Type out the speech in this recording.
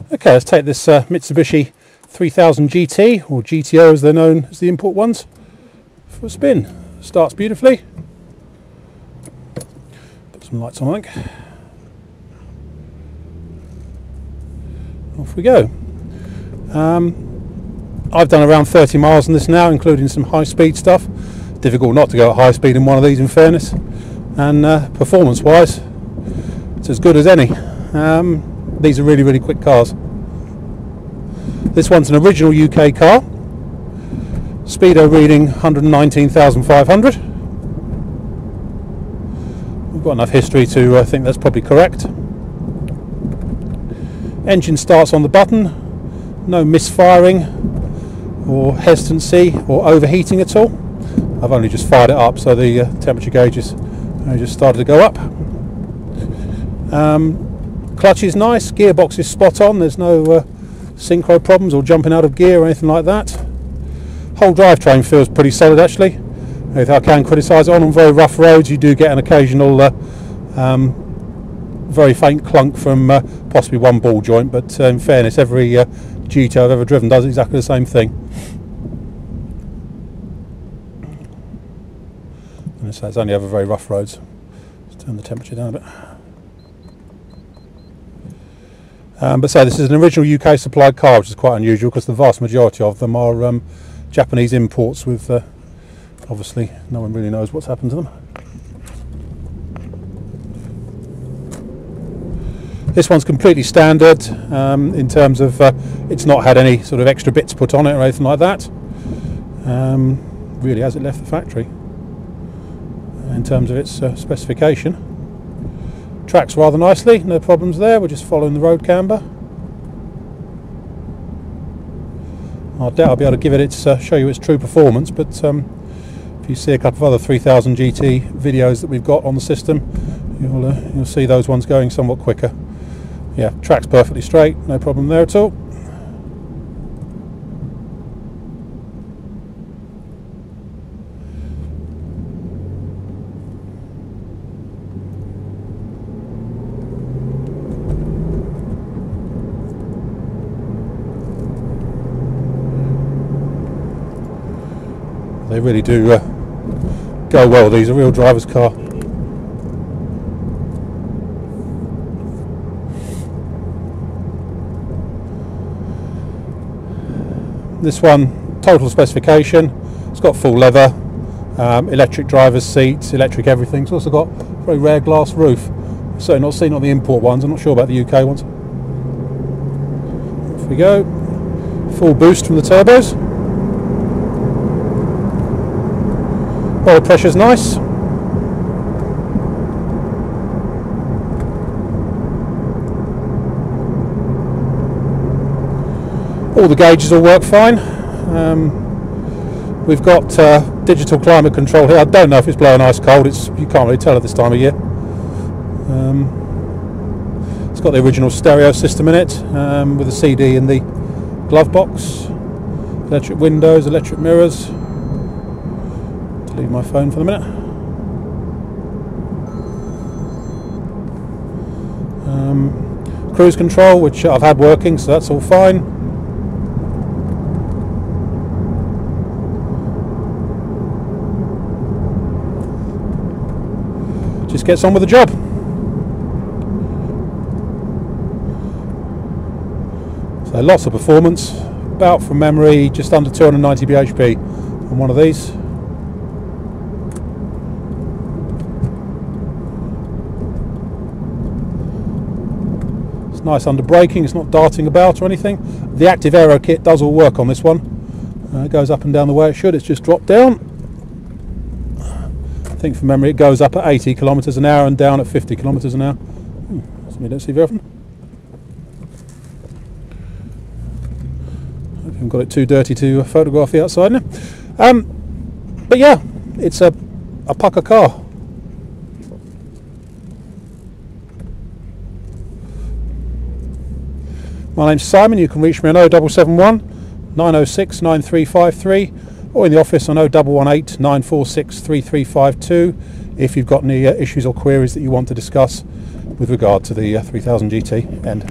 Okay, let's take this Mitsubishi 3000 GT, or GTO as they're known as the import ones, for a spin. Starts beautifully. Put some lights on, I think. Off we go. I've done around 30 miles on this now, including some high speed stuff. Difficult not to go at high speed in one of these, in fairness. And performance wise, it's as good as any. These are really quick cars. This one's an original UK car. Speedo reading 119,500. We've got enough history to think that's probably correct. Engine starts on the button. No misfiring or hesitancy or overheating at all. I've only just fired it up, so the temperature gauges just started to go up. Clutch is nice, gearbox is spot on, there's no synchro problems or jumping out of gear or anything like that. Whole drivetrain feels pretty solid actually. If I can criticise it, on very rough roads you do get an occasional very faint clunk from possibly one ball joint, but in fairness every GTO I've ever driven does exactly the same thing. And so it's only over very rough roads. Let's turn the temperature down a bit. But so this is an original UK supplied car, which is quite unusual because the vast majority of them are Japanese imports with obviously no one really knows what's happened to them. This one's completely standard in terms of it's not had any sort of extra bits put on it or anything like that. Really, as it left the factory in terms of its specification. Tracks rather nicely, no problems there. We're just following the road camber. I doubt I'll be able to give it show you its true performance, but if you see a couple of other 3000 GT videos that we've got on the system, you'll see those ones going somewhat quicker. Yeah, track's perfectly straight, no problem there at all. They really do go well. These are real driver's car. This one, total specification. It's got full leather, electric driver's seats, electric everything. It's also got a very rare glass roof. Certainly not seen on the import ones. I'm not sure about the UK ones. Off we go. Full boost from the turbos. Oil pressure's nice. All the gauges will work fine. We've got digital climate control here. I don't know if it's blowing ice cold. You can't really tell at this time of year. It's got the original stereo system in it with a CD in the glove box. Electric windows, electric mirrors. Leave my phone for the minute. Cruise control, which I've had working, so that's all fine. Just gets on with the job. So lots of performance, about from memory just under 290 bhp on one of these. Nice under braking, it's not darting about or anything. The active aero kit does all work on this one. It goes up and down the way it should. It's just dropped down. I think from memory it goes up at 80 kilometers an hour and down at 50 kilometers an hour. Something you don't see very often. Hope you haven't got it too dirty to photograph the outside now. But yeah, it's a pucker car. My name's Simon. You can reach me on 0771 906 9353 or in the office on 0118 946 3352 if you've got any issues or queries that you want to discuss with regard to the 3000 GT. End.